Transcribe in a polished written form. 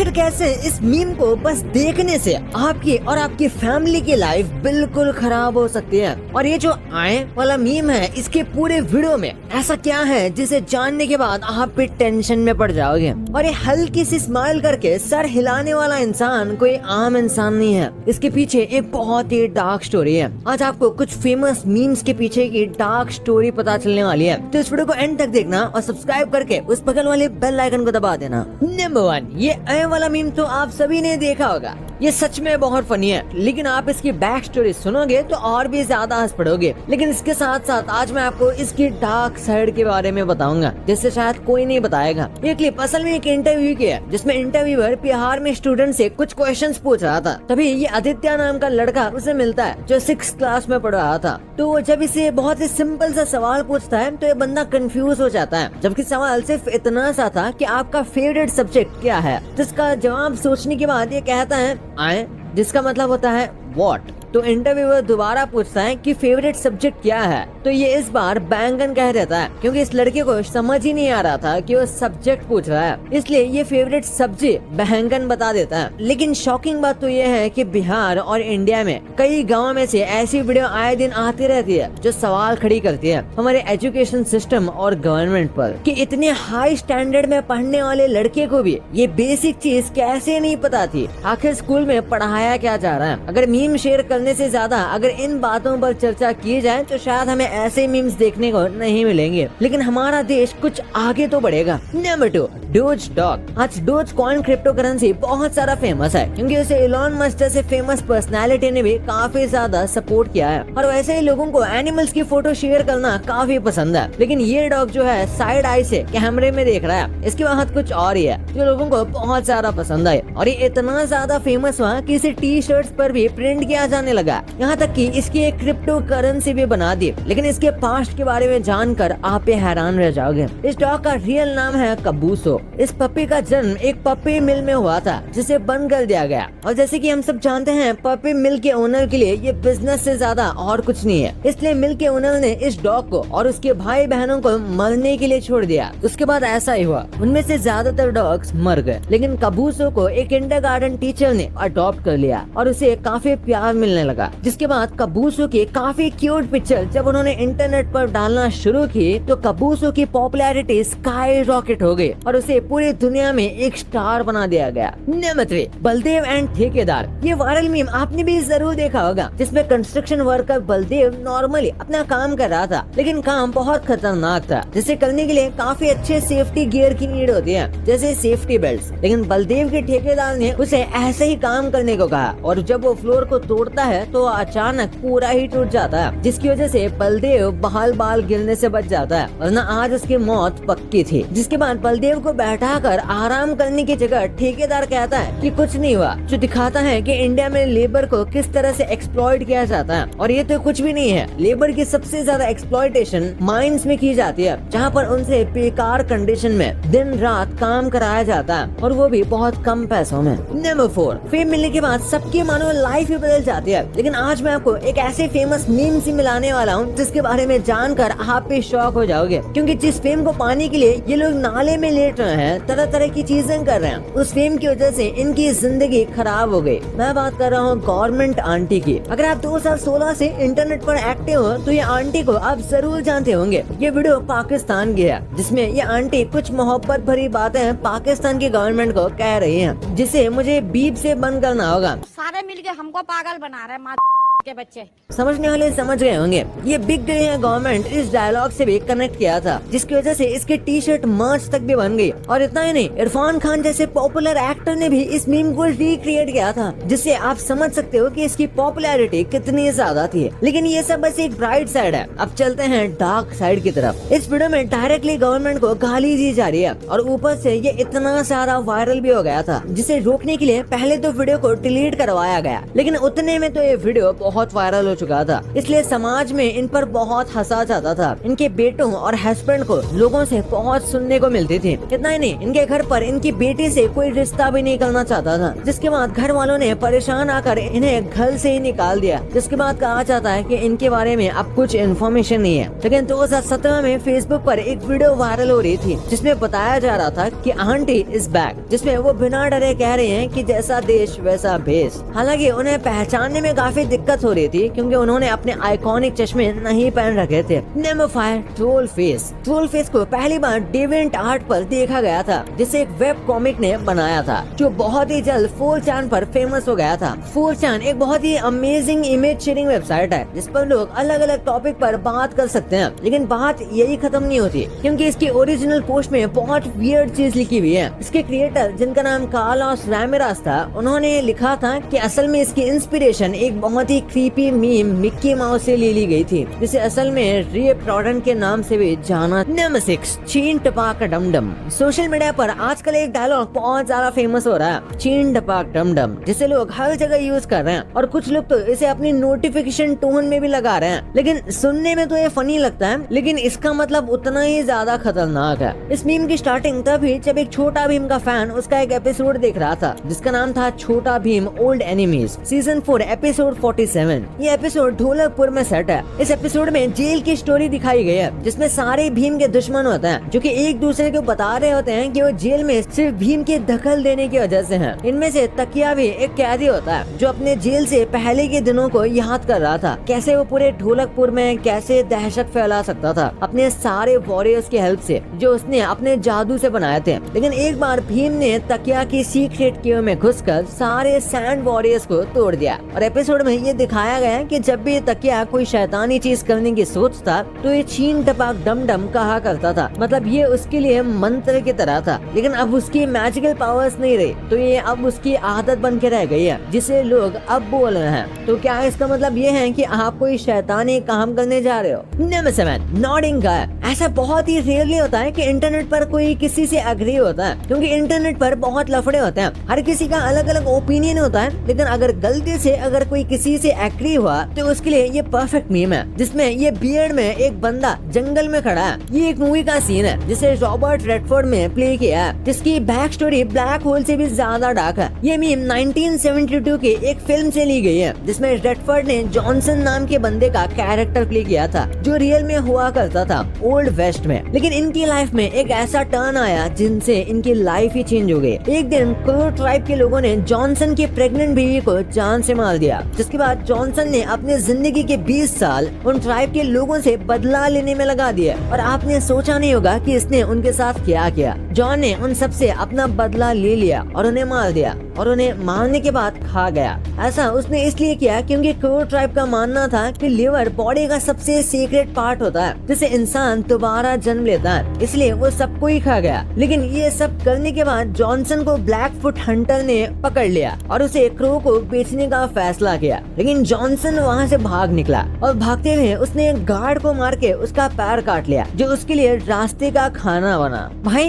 आखिर कैसे इस मीम को बस देखने से आपकी और आपकी फैमिली की लाइफ बिल्कुल खराब हो सकती है। और ये जो आए वाला मीम है, इसके पूरे वीडियो में ऐसा क्या है जिसे जानने के बाद आप भी टेंशन में पड़ जाओगे। और ये हल्की सी स्माइल करके सर हिलाने वाला इंसान कोई आम इंसान नहीं है, इसके पीछे एक बहुत ही डार्क स्टोरी है। आज आपको कुछ फेमस मीम्स के पीछे की डार्क स्टोरी पता चलने वाली है, तो इस वीडियो को एंड तक देखना और सब्सक्राइब करके उस बगल वाले बेल आइकन को दबा देना। नंबर 1, ये आए वाला मीम तो आप सभी ने देखा होगा। ये सच में बहुत फनी है, लेकिन आप इसकी बैक स्टोरी सुनोगे तो और भी ज्यादा हंस पड़ोगे। लेकिन इसके साथ साथ आज मैं आपको इसकी डार्क साइड के बारे में बताऊंगा, जिससे शायद कोई नहीं बताएगा। ये क्लिप असल में एक इंटरव्यू की है, जिसमें इंटरव्यूअर बिहार में स्टूडेंट से कुछ क्वेश्चंस पूछ रहा था। तभी ये आदित्य नाम का लड़का उसे मिलता है, जो 6th क्लास में पढ़ रहा था। तो जब इसे बहुत ही सिंपल सा सवाल पूछता है तो ये बंदा कंफ्यूज हो जाता है, जबकि सवाल सिर्फ इतना सा था कि आपका फेवरेट सब्जेक्ट क्या है। जिसका जवाब सोचने के बाद ये कहता है आए, जिसका मतलब होता है व्हाट। तो इंटरव्यूअर दोबारा पूछता है कि फेवरेट सब्जेक्ट क्या है, तो ये इस बार बैंगन कह देता है, क्योंकि इस लड़के को समझ ही नहीं आ रहा था कि वो सब्जेक्ट पूछ रहा है, इसलिए ये फेवरेट सब्जी बैंगन बता देता है। लेकिन शॉकिंग बात तो ये है कि बिहार और इंडिया में कई गाँव में से ऐसी वीडियो आए दिन आती रहती है जो सवाल खड़ी करती है हमारे एजुकेशन सिस्टम और गवर्नमेंट पर, कि इतने हाई स्टैंडर्ड में पढ़ने वाले लड़के को भी ये बेसिक चीज कैसे नहीं पता थी। आखिर स्कूल में पढ़ाया क्या जा रहा है। अगर मीम शेयर करने से ज्यादा अगर इन बातों पर चर्चा की जाए तो शायद हमें ऐसे मीम्स देखने को नहीं मिलेंगे, लेकिन हमारा देश कुछ आगे तो बढ़ेगा। Number 2, dose dog. आज डोज कॉइन क्रिप्टो करेंसी बहुत सारा फेमस है, क्योंकि उसे इलॉन मस्क जैसे फेमस पर्सनालिटी ने भी काफी ज्यादा सपोर्ट किया है। और वैसे ही लोगों को एनिमल्स की फोटो शेयर करना काफी पसंद है। लेकिन ये डॉग जो है साइड आई से कैमरे में देख रहा है, इसके बाद कुछ और ही है जो लोगों को बहुत ज्यादा पसंद है। और ये इतना ज्यादा फेमस हुआ कि इसे टी-शर्ट्स पर भी प्रिंट किया जाने लगा, यहाँ तक कि इसकी एक क्रिप्टो करेंसी भी बना दी। लेकिन इसके पास्ट के बारे में जानकर आप हैरान रह जाओगे। इस डॉग का रियल नाम है कबूसो। इस पपी का जन्म एक पपी मिल में हुआ था, जिसे बंद कर दिया गया। और जैसे कि हम सब जानते हैं, पपी मिल के ओनर के लिए ये बिजनेस से ज्यादा और कुछ नहीं है, इसलिए मिल के ओनर ने इस डॉग को और उसके भाई बहनों को मरने के लिए छोड़ दिया। उसके बाद ऐसा ही हुआ, उनमें से ज्यादातर डॉग्स मर गए, लेकिन कबूसो को एक किंडरगार्टन टीचर ने अडॉप्ट कर लिया और उसे काफी प्यार मिलने लगा। जिसके बाद कबूसो की काफी क्यूट पिक्चर जब उन्होंने इंटरनेट पर डालना शुरू की तो कबूसो की पॉपुलैरिटी स्काई रॉकेट हो गई और उसे पूरी दुनिया में एक स्टार बना दिया गया। नंबर 3, बलदेव एंड ठेकेदार। ये वायरल मीम आपने भी जरूर देखा होगा, जिसमें कंस्ट्रक्शन वर्कर बलदेव नॉर्मली अपना काम कर रहा था, लेकिन काम बहुत खतरनाक था, जिसे करने के लिए काफी अच्छे सेफ्टी गियर की नीड होती है, जैसे सेफ्टी बेल्ट। लेकिन बलदेव के ठेकेदार ने उसे ऐसे ही काम करने को कहा, और जब वो फ्लोर को तोड़ता है तो अचानक पूरा ही टूट जाता है, जिसकी वजह से बलदेव बाल गिरने से बच जाता है, वरना आज उसकी मौत पक्की थी। जिसके बाद बलदेव को बैठाकर आराम करने की जगह ठेकेदार कहता है कि कुछ नहीं हुआ, जो दिखाता है कि इंडिया में लेबर को किस तरह से एक्सप्लॉइट किया जाता है। और ये तो कुछ भी नहीं है, लेबर की सबसे ज्यादा एक्सप्लॉइटेशन माइंस में की जाती है, जहाँ पर उनसे बेकार कंडीशन में दिन रात काम कराया जाता है, और वो भी बहुत कम पैसों में। नंबर 4, फेम मिलने के बाद सबकी मानो लाइफ ही बदल जाती है, लेकिन आज मैं आपको एक ऐसे फेमस मीम से मिलाने वाला हूँ जिसके बारे में जानकर आप भी शॉक हो जाओगे, क्योंकि जिस फेम को पाने के लिए ये लोग नाले में लेट रहे हैं, तरह तरह की चीजें कर रहे हैं, उस फेम की वजह से इनकी जिंदगी खराब हो गई। मैं बात कर रहा हूँ गवर्नमेंट आंटी की। अगर आप 2016 से इंटरनेट पर एक्टिव हो तो ये आंटी को आप जरूर जानते होंगे। ये वीडियो पाकिस्तान की है, जिसमें ये आंटी कुछ मोहब्बत भरी बातें पाकिस्तान की गवर्नमेंट को कह रही है, जिसे मुझे बीप से बंद करना होगा। सारे मिलके हमको पागल बना रहे हैं के बच्चे। समझने वाले समझ गए होंगे। ये बिक गई है गवर्नमेंट इस डायलॉग से भी कनेक्ट किया था, जिसकी वजह से इसके टी-शर्ट मर्च तक भी बन गई। और इतना ही नहीं, इरफान खान जैसे पॉपुलर एक्टर ने भी इस मीम को रिक्रिएट किया था, जिससे आप समझ सकते हो कि इसकी पॉपुलैरिटी कितनी ज्यादा थी। लेकिन ये सब बस एक ब्राइट साइड है। अब चलते हैं डार्क साइड की तरफ। इस वीडियो में डायरेक्टली गवर्नमेंट को गाली दी जा रही है, और ऊपर से ये इतना सारा वायरल भी हो गया था, जिसे रोकने के लिए पहले तो वीडियो को डिलीट करवाया गया, लेकिन उतने में तो ये वीडियो बहुत वायरल हो चुका था, इसलिए समाज में इन पर बहुत हंसा जाता था। इनके बेटों और हस्बैंड को लोगों से बहुत सुनने को मिलती थी। इतना ही नहीं, इनके घर पर इनकी बेटी से कोई रिश्ता भी नहीं करना चाहता था, जिसके बाद घर वालों ने परेशान आकर इन्हें घर से ही निकाल दिया। जिसके बाद कहा जाता है कि इनके बारे में अब कुछ इन्फॉर्मेशन नहीं है। लेकिन 2017 में फेसबुक पर एक वीडियो वायरल हो रही थी जिसमें बताया जा रहा था कि आंटी इज बैक, जिसमें वो बिना डरे कह रहे हैं कि जैसा देश वैसा भेष। हालांकि उन्हें पहचानने में काफी दिक्कत हो रही थी क्योंकि उन्होंने अपने आइकॉनिक चश्मे नहीं पहन रखे थे। नेमोफायर ट्रोल फेस को पहली बार डेविएंट आर्ट पर देखा गया था, जिसे एक वेब कॉमिक ने बनाया था जो बहुत ही जल्द 4chan पर फेमस हो गया था। 4chan एक बहुत ही अमेजिंग इमेज शेयरिंग वेबसाइट है जिस पर लोग अलग अलग टॉपिक पर बात कर सकते हैं। लेकिन बात यही खत्म नहीं होती क्योंकि इसकी ओरिजिनल पोस्ट में बहुत वियर्ड चीज लिखी हुई है। इसके क्रिएटर जिनका नाम कार्लोस रामिरेस था, उन्होंने लिखा था कि असल में इसकी इंस्पिरेशन एक बहुत ही क्रीपी मीम मिक्की माउस से ले ली गई थी, जिसे असल में रिप रॉडन के नाम से भी जाना। नंबर 6, चीन टपाक डमडम। सोशल मीडिया पर आजकल एक डायलॉग बहुत ज्यादा फेमस हो रहा है, चीन टपाक डमडम, जिसे लोग हर जगह यूज कर रहे हैं और कुछ लोग तो इसे अपनी नोटिफिकेशन टोन में भी लगा रहे हैं। लेकिन सुनने में तो ये फनी लगता है, लेकिन इसका मतलब उतना ही ज्यादा खतरनाक है। इस मीम की स्टार्टिंग तभी जब एक छोटा भीम का फैन उसका एक एपिसोड देख रहा था जिसका नाम था छोटा Bhim old enemies season 4 episode 47। ये एपिसोड ढोलकपुर में सेट है। इस एपिसोड में जेल की स्टोरी दिखाई गई है जिसमें सारे भीम के दुश्मन होते हैं जो कि एक दूसरे को बता रहे होते हैं कि वो जेल में सिर्फ भीम के दखल देने की वजह से हैं। इनमें से तकिया भी एक कैदी होता है जो अपने जेल से पहले के दिनों को याद कर रहा था, कैसे वो पूरे ढोलकपुर में कैसे दहशत फैला सकता था अपने सारे वॉरियर्स की हेल्प से जो उसने अपने जादू से बनाए थे। लेकिन एक बार भीम ने तकिया की सीक्रेट केव में घुसकर सारे सैंड वॉरियर्स को तोड़ दिया। और एपिसोड में ये दिखाया गया कि जब भी तकिया कोई शैतानी चीज करने की सोचता तो ये चीन टपाक डमडम कहा करता था, मतलब ये उसके लिए मंत्र की तरह था। लेकिन अब उसकी मैजिकल पावर्स नहीं रही तो ये अब उसकी आदत बन के रह गई है जिसे लोग अब बोल रहे हैं। तो क्या इसका मतलब ये है कि आप कोई शैतानी काम करने जा रहे हो? नंबर 7, नॉडिंग गाय। ऐसा बहुत ही रेयरली होता है कि इंटरनेट पर कोई किसी से एग्री होता है क्योंकि इंटरनेट पर बहुत लफड़े होते हैं, हर किसी का अलग अलग ओपिनियन होता है। लेकिन अगर गलती से अगर कोई किसी से एग्री हुआ तो उसके लिए ये परफेक्ट मीम है जिसमें ये बियर्ड में एक बंदा जंगल में खड़ा है। ये एक मूवी का सीन है जिसे रॉबर्ट रेडफोर्ड में प्ले किया है जिसकी बैक स्टोरी ब्लैक होल से भी ज्यादा डार्क है। ये मीम 1972 की एक फिल्म से ली गई है जिसमें रेडफोर्ड ने जॉनसन नाम के बंदे का कैरेक्टर प्ले किया था जो रियल में हुआ करता था ओल्ड वेस्ट में। लेकिन इनकी लाइफ में एक ऐसा टर्न आया जिनसे इनकी लाइफ ही चेंज हो गई। एक दिन क्रो ट्राइब के लोगों ने जॉनसन की प्रेग्नेंट बीवी को जान से मार दिया, जिसके बाद जॉनसन ने अपने जिंदगी के 20 साल उन ट्राइब के लोगों से बदला लेने में लगा दिया। और आपने सोचा नहीं होगा कि इसने उनके साथ क्या किया। जॉन ने उन सब से अपना बदला ले लिया और उन्हें मार दिया और उन्हें मारने के बाद खा गया। ऐसा उसने इसलिए किया क्योंकि क्रो ट्राइब का मानना था कि लिवर बॉडी का सबसे सीक्रेट पार्ट होता है जिसे इंसान दोबारा जन्म लेता है, इसलिए वो सबको ही खा गया। लेकिन ये सब करने के बाद जॉनसन को ब्लैकफुट हंटर ने पकड़ लिया और उसे क्रो को बेचने का फैसला किया। लेकिन जॉनसन वहाँ से भाग निकला और भागते हुए उसने एक गार्ड को मार के उसका पैर काट लिया जो उसके लिए रास्ते का खाना बना। भाई